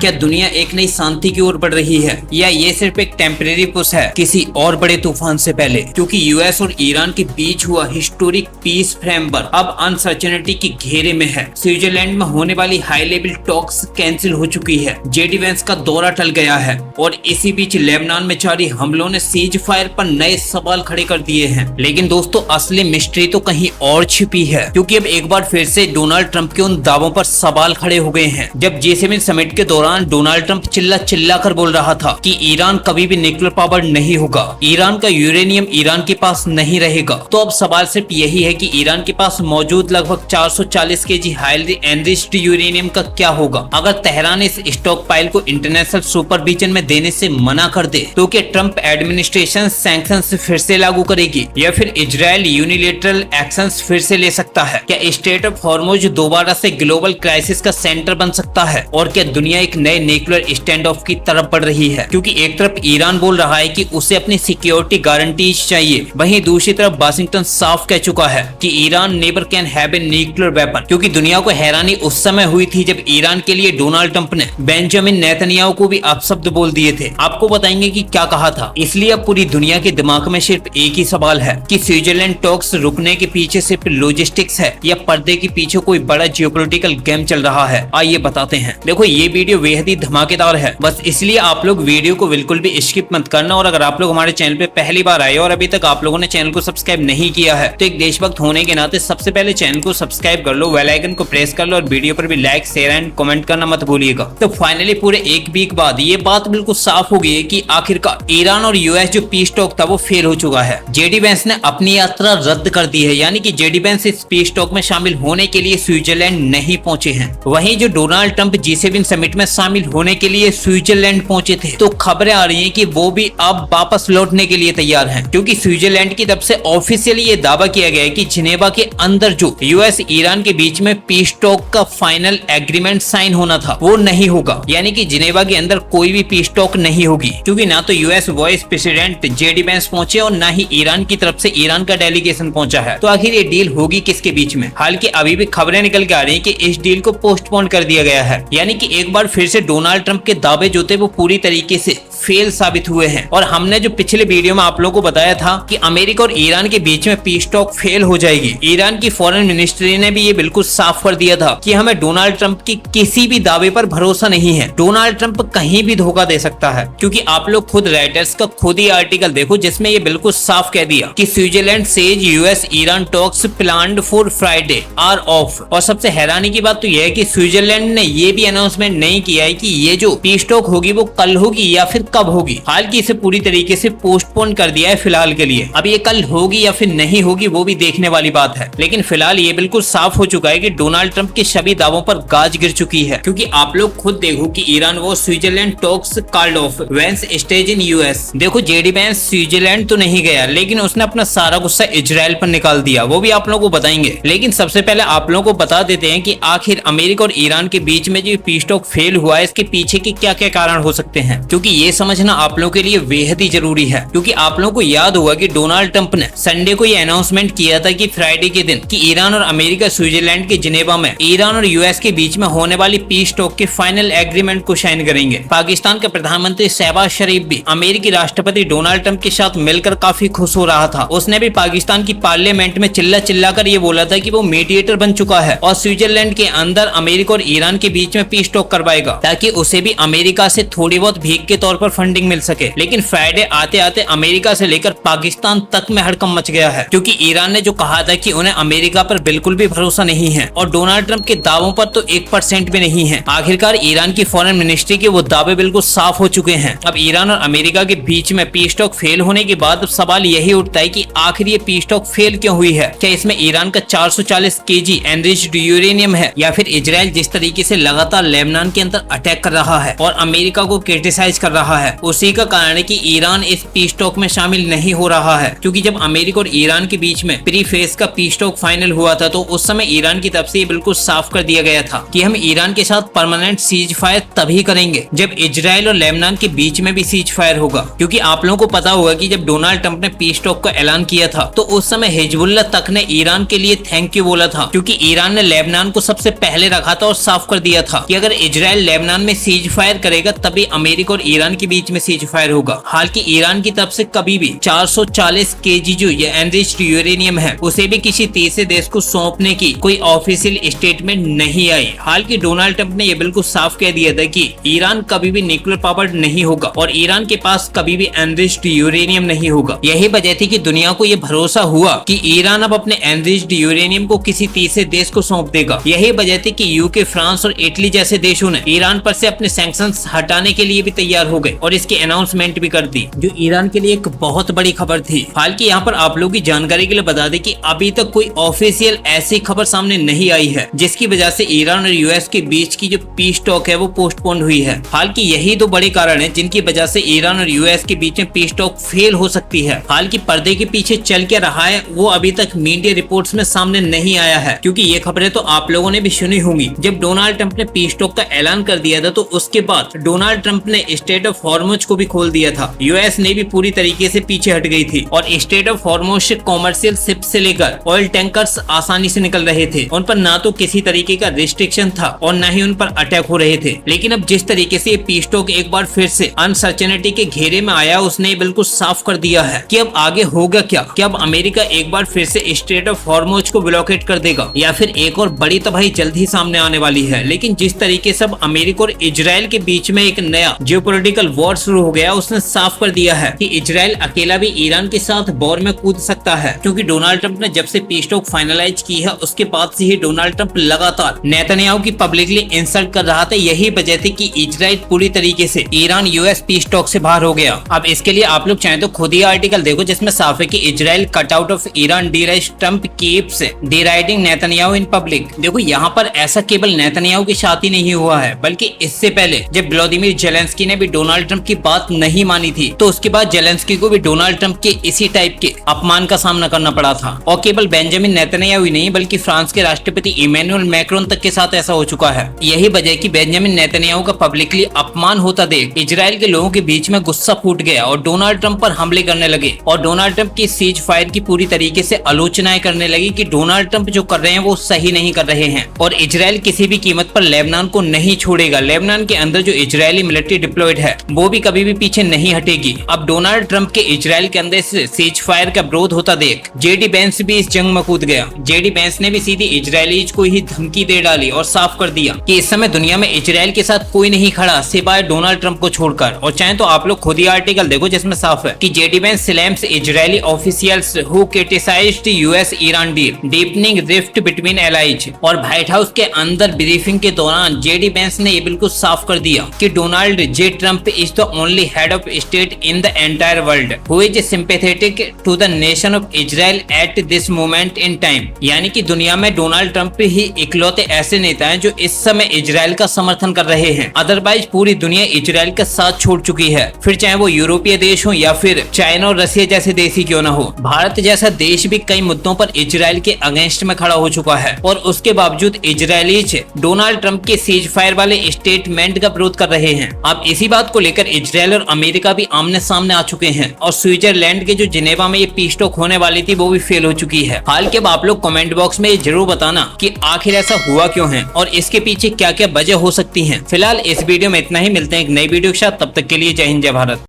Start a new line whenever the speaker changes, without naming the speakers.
क्या दुनिया एक नई शांति की ओर बढ़ रही है या ये सिर्फ एक टेम्परेरी पुश है किसी और बड़े तूफान से पहले? क्योंकि यूएस और ईरान के बीच हुआ हिस्टोरिक पीस फ्रेमवर्क अब अनसर्टेनिटी के घेरे में है। स्विट्जरलैंड में होने वाली हाई लेवल टॉक्स कैंसिल हो चुकी है, जेडी वेंस का दौरा टल गया है और इसी बीच लेबनान में जारी हमलों ने सीज फायर पर नए सवाल खड़े कर दिए हैं। लेकिन दोस्तों, असली मिस्ट्री तो कहीं और छिपी है, क्योंकि अब एक बार फिर से डोनाल्ड ट्रंप के उन दावों पर सवाल खड़े हो गए हैं। जब G7 समिट के दौरान डोनाल्ड ट्रंप चिल्ला कर बोल रहा था कि ईरान कभी भी न्यूक्लियर पावर नहीं होगा, ईरान का यूरेनियम ईरान के पास नहीं रहेगा, तो अब सवाल सिर्फ यही है कि ईरान के पास मौजूद लगभग 440 केजी हाईली एनरिच्ड यूरेनियम का क्या होगा अगर तेहरान इस स्टॉक पाइल को इंटरनेशनल सुपरविजन में देने से मना कर दे। तो क्या ट्रंप एडमिनिस्ट्रेशन सैंक्शंस फिर से लागू करेगी या फिर इजराइल यूनिलेटरल एक्शंस फिर से ले सकता है? क्या स्ट्रेट ऑफ हॉर्मुज दोबारा से ग्लोबल क्राइसिस का सेंटर बन सकता है? और क्या दुनिया एक नए न्यूक्लियर स्टैंड ऑफ की तरफ बढ़ रही है? क्योंकि एक तरफ ईरान बोल रहा है कि उसे अपनी सिक्योरिटी गारंटीज चाहिए, वहीं दूसरी तरफ वाशिंगटन साफ कह चुका है कि Iran never can have a nuclear weapon. क्योंकि दुनिया को हैरानी उस समय हुई थी जब ईरान के लिए डोनाल्ड ट्रंप ने बेंजामिन नेतन्याहू को भी अपशब्द बोल दिए थे। आपको बताएंगे कि क्या कहा था। इसलिए अब पूरी दुनिया के दिमाग में सिर्फ एक ही सवाल है कि स्विट्जरलैंड टॉक्स रुकने के पीछे सिर्फ लॉजिस्टिक्स है या पर्दे के पीछे कोई बड़ा जियोपॉलिटिकल गेम चल रहा है। आइए बताते हैं। देखो, ये वीडियो बेहद ही धमाकेदार है, बस इसलिए आप लोग वीडियो को बिल्कुल भी स्किप मत करना। और अगर आप लोग हमारे चैनल पे पहली बार आए और अभी तक आप लोगों ने चैनल को सब्सक्राइब नहीं किया है तो एक देशभक्त होने के नाते सबसे पहले चैनल को सब्सक्राइब कर लो, बेल आइकन को प्रेस कर लो और वीडियो पर भी लाइक शेयर एंड कमेंट करना मत भूलिएगा। तो फाइनली पूरे एक वीक बाद ये बात बिल्कुल साफ हो गई है कि आखिरकार ईरान और यूएस जो पीस टॉक था वो फेल हो चुका है। जेडी वेंस ने अपनी यात्रा रद्द कर दी है, यानी कि जेडी वेंस इस पीस टॉक में शामिल होने के लिए स्विट्जरलैंड नहीं पहुंचे हैं। वहीं जो डोनाल्ड ट्रंप G7 समिट में शामिल होने के लिए स्विट्जरलैंड पहुंचे थे, तो खबरें आ रही हैं कि वो भी अब वापस लौटने के लिए तैयार हैं, क्योंकि स्विट्जरलैंड की तरफ से ऑफिशियली ये दावा किया गया है कि जिनेवा के अंदर जो यूएस ईरान के बीच में पीस टॉक का फाइनल एग्रीमेंट साइन होना था वो नहीं होगा। यानी कि जिनेवा के अंदर कोई भी पीस टॉक नहीं होगी, क्योंकि ना तो US vice president JD Vance पहुंचे और ना ही ईरान की तरफ से ईरान का डेलीगेशन पहुंचा है। तो आखिर ये डील होगी किसके बीच में? हालांकि अभी भी खबरें निकल के आ रही है कि इस डील को पोस्टपोन कर दिया गया है, यानी कि एक बार फिर से डोनाल्ड ट्रंप के दावे जो थे वो पूरी तरीके से फेल साबित हुए हैं। और हमने जो पिछले वीडियो में आप लोगों को बताया था कि अमेरिका और ईरान के बीच में पीस टॉक फेल हो जाएगी, ईरान की फॉरेन मिनिस्ट्री ने भी ये बिल्कुल साफ कर दिया था कि हमें डोनाल्ड ट्रंप की किसी भी दावे पर भरोसा नहीं है। डोनाल्ड ट्रंप कहीं भी धोखा दे सकता है, क्योंकि आप लोग खुद राइटर्स का खुद ही आर्टिकल देखो जिसमें ये बिल्कुल साफ कह दिया कि Switzerland says US Iran talks planned for Friday are off. और सबसे हैरानी की बात तो यह है कि स्विट्जरलैंड ने ये भी अनाउंसमेंट नहीं किया है कि ये जो पीस टॉक होगी वो कल होगी या फिर कब होगी। हालांकि इसे पूरी तरीके से पोस्टपोन कर दिया है फिलहाल के लिए। अब ये कल होगी या फिर नहीं होगी वो भी देखने वाली बात है, लेकिन फिलहाल ये बिल्कुल साफ हो चुका है कि डोनाल्ड ट्रंप के सभी दावों पर गाज गिर चुकी है। क्योंकि आप लोग खुद देखो कि ईरान वो Switzerland talks called off, Vance stays in US. देखो, जेडी वेंस स्विट्जरलैंड तो नहीं गया, लेकिन उसने अपना सारा गुस्सा इजराइल पर निकाल दिया, वो भी आप लोगों को बताएंगे। लेकिन सबसे पहले आप लोगों को बता देते हैं कि आखिर अमेरिका और ईरान के बीच में जो पीस टॉक फेल हुआ है इसके पीछे के क्या क्या कारण हो सकते हैं, क्योंकि ये समझना आप लोगों के लिए बेहद ही जरूरी है। क्योंकि आप लोगों को याद होगा कि डोनाल्ड ट्रंप ने संडे को ये अनाउंसमेंट किया था कि फ्राइडे के दिन कि ईरान और अमेरिका स्विट्जरलैंड के जिनेवा में ईरान और यूएस के बीच में होने वाली पीस टॉक के फाइनल एग्रीमेंट को साइन करेंगे। पाकिस्तान के प्रधानमंत्री शहबाज शरीफ भी अमेरिकी राष्ट्रपति डोनाल्ड ट्रंप के साथ मिलकर काफी खुश हो रहा था। उसने भी पाकिस्तान की पार्लियामेंट में चिल्ला कर ये बोला था कि वो मीडिएटर बन चुका है और स्विट्जरलैंड के अंदर अमेरिका और ईरान के बीच में पीस टॉक करवाएगा, ताकि उसे भी अमेरिका से थोड़ी बहुत भीख के तौर पर फंडिंग मिल सके। लेकिन फ्राइडे आते आते अमेरिका से लेकर पाकिस्तान तक में हड़कंप मच गया है, क्योंकि ईरान ने जो कहा था कि उन्हें अमेरिका पर बिल्कुल भी भरोसा नहीं है और डोनाल्ड ट्रंप के दावों पर तो 1% भी नहीं है। आखिरकार ईरान की फॉरेन मिनिस्ट्री के वो दावे बिल्कुल साफ हो चुके हैं। अब ईरान और अमेरिका के बीच में पीस टॉक फेल होने के बाद सवाल यही उठता है कि आखिर ये पीस टॉक फेल क्यों हुई है? क्या इसमें ईरान का 440 केजी एनरिच्ड यूरेनियम है, या फिर इजराइल जिस तरीके से लगातार लेबनान के अंदर अटैक कर रहा है और अमेरिका को क्रिटिसाइज कर रहा है, उसी का कारण है कि ईरान इस पीस टॉक में शामिल नहीं हो रहा है। क्योंकि जब अमेरिका और ईरान के बीच में प्री फेज का पीस टॉक फाइनल हुआ था तो उस समय ईरान की तरफ से बिल्कुल साफ कर दिया गया था कि हम ईरान के साथ परमानेंट सीज फायर तभी करेंगे जब इजराइल और लेबनान के बीच में भी सीज फायर होगा। क्योंकि आप लोगों को पता होगा कि जब डोनाल्ड ट्रंप ने पीस टॉक का ऐलान किया था तो उस समय हिजबुल्लाह तक ने ईरान के लिए थैंक यू बोला था, क्योंकि ईरान ने लेबनान को सबसे पहले रखा था और साफ कर दिया था कि अगर इजराइल लेबनान में सीज फायर करेगा तभी अमेरिका और ईरान के बीच में सीज फायर होगा। हालांकि ईरान की तरफ से कभी भी 440 केजी जो ये एनरिच्ड यूरेनियम है उसे भी किसी तीसरे देश को सौंपने की कोई ऑफिशियल स्टेटमेंट नहीं आई। हालांकि डोनाल्ड ट्रंप ने यह बिल्कुल साफ कह दिया था कि ईरान कभी भी न्यूक्लियर पावर्ड नहीं होगा और ईरान के पास कभी भी एनरिच्ड यूरेनियम नहीं होगा। यही वजह थी कि दुनिया को यह भरोसा हुआ कि ईरान अब अपने एनरिच्ड यूरेनियम को किसी तीसरे देश को सौंप देगा। यही वजह थी कि यूके, फ्रांस और इटली जैसे देशों ने ईरान पर से अपने सैंक्शंस हटाने के लिए भी तैयार हो गए और इसकी अनाउंसमेंट भी कर दी, जो ईरान के लिए एक बहुत बड़ी खबर थी। हालांकि यहाँ पर आप लोगों की जानकारी के लिए बता दें कि अभी तक कोई ऑफिशियल ऐसी खबर सामने नहीं आई है जिसकी वजह से ईरान और यूएस के बीच की जो पीस टॉक है वो पोस्टपोन हुई है। हालांकि यही दो बड़े कारण है जिनकी वजह से ईरान और यूएस के बीच में पीस टॉक फेल हो सकती है। हालांकि पर्दे के पीछे चल के रहा है वो अभी तक मीडिया रिपोर्ट्स में सामने नहीं आया है, क्योंकि ये खबरें तो आप लोगों ने भी सुनी होंगी। जब डोनाल्ड ट्रंप ने पीस टॉक का ऐलान कर दिया था तो उसके बाद डोनाल्ड ट्रंप ने स्टेट ऑफ हॉर्मुज को भी खोल दिया था। यूएस ने भी पूरी तरीके से पीछे हट गई थी और स्टेट ऑफ हॉर्मुज से कॉमर्शियल शिप से लेकर ऑयल टैंकर्स आसानी से निकल रहे थे। उन पर ना तो किसी तरीके का रिस्ट्रिक्शन था और न ही उन पर अटैक हो रहे थे। लेकिन अब जिस तरीके से ये पीस टॉक एक बार फिर से अनसर्टेनिटी के घेरे में आया, उसने बिल्कुल साफ कर दिया है कि अब आगे होगा क्या। कि अब अमेरिका एक बार फिर से स्ट्रेट ऑफ हॉर्मुज को ब्लॉकेट कर देगा या फिर एक और बड़ी तबाही जल्द ही सामने आने वाली है। लेकिन जिस तरीके से अब अमेरिका और इजराइल के बीच में एक नया जियोपॉलिटिकल वॉर शुरू हो गया, उसने साफ कर दिया है कि इजराइल अकेला भी ईरान के साथ वॉर में कूद सकता है। क्योंकि डोनाल्ड ट्रंप ने जब से पीस टॉक फाइनलाइज की है उसके बाद से ही डोनाल्ड ट्रंप लगातार नेतन्याहू की पब्लिकली इंसल्ट कर रहा था। यही वजह थी कि इजराइल पूरी तरीके से ईरान यूएस पीस टॉक से बाहर हो गया। अब इसके लिए आप लोग चाहें तो खुद ही आर्टिकल देखो जिसमें साफ है कि Israel cut out of Iran derides Trump keeps deriding Netanyahu in public. देखो यहाँ पर ऐसा केवल नेतन्याहू के साथ ही नहीं हुआ है, बल्कि इससे पहले जब व्लादिमीर जेलेंस्की ने भी डोनाल्ड ट्रंप की बात नहीं मानी थी तो उसके बाद जेलेंस्की को भी डोनाल्ड ट्रंप के इसी टाइप के अपमान का सामना करना पड़ा था। और केवल बेंजामिन नेतन्याहू ही नहीं बल्कि फ्रांस के राष्ट्रपति इमैनुअल मैक्रोन तक के साथ ऐसा हो चुका है। यही वजह कि बेंजामिन नेतन्याहू का पब्लिकली अपमान होता देख इजराइल के लोगों के बीच में गुस्सा फूट गया और डोनाल्ड ट्रंप पर हमले करने लगे और डोनाल्ड ट्रंप की सीज फायर की पूरी तरीके से आलोचनाएं करने लगी कि डोनाल्ड ट्रंप जो कर रहे हैं वो सही नहीं कर रहे हैं और इजराइल किसी भी कीमत पर लेबनान को नहीं छोड़ेगा। लेबनान के अंदर जो इजरायली मिलिट्री डिप्लॉयड है वो भी कभी भी पीछे नहीं हटेगी। अब डोनाल्ड ट्रंप के इजराइल के अंदर से सीज फायर का विरोध होता देख जेडी बेंस भी इस जंग में कूद गया। जेडी बेंस ने भी सीधी इजरायलीज को ही धमकी दे डाली और साफ कर दिया कि इस समय दुनिया में इजराइल के साथ कोई नहीं खड़ा सिवाय डोनाल्ड ट्रंप को छोड़कर। और चाहे तो आप लोग खुद ही आर्टिकल देखो जिसमें साफ है कि JD Vance slams Israeli officials who criticized US Iran deal deepening rift between allies. और व्हाइट हाउस के अंदर ब्रीफिंग के दौरान जेडी बेंस ने ये बिल्कुल साफ कर दिया कि Donald J Trump is the only head of state in the entire world who is sympathetic to the nation of Israel at this moment in time. यानी कि दुनिया में डोनाल्ड ट्रंप ही इकलौते ऐसे नेता हैं जो इस समय इजराइल का समर्थन कर रहे हैं। अदरवाइज पूरी दुनिया इजराइल का साथ छोड़ चुकी है, फिर चाहे वो यूरोपीय देश हो या फिर चाइना और रसिया जैसे देश ही क्यों न हो। भारत जैसा देश भी कई मुद्दों पर इजराइल के अगेंस्ट में खड़ा हो चुका है और उसके बावजूद इजरायलीज डोनाल्ड ट्रंप के सीज फायर वाले स्टेटमेंट का विरोध कर रहे हैं। अब इसी बात को लेकर इजराइल और अमेरिका भी आमने सामने आ चुके हैं और स्विट्जरलैंड के जो जिनेवा में ये पीस टॉक होने वाली थी वो भी फेल हो चुकी है। हाल के अब आप लोग कमेंट बॉक्स में जरूर बताना कि आखिर ऐसा हुआ क्यों है और इसके पीछे क्या क्या वजह हो सकती है। फिलहाल इस वीडियो में इतना ही, मिलते हैं एक नई वीडियो के साथ, तब तक के लिए जय हिंद जय भारत।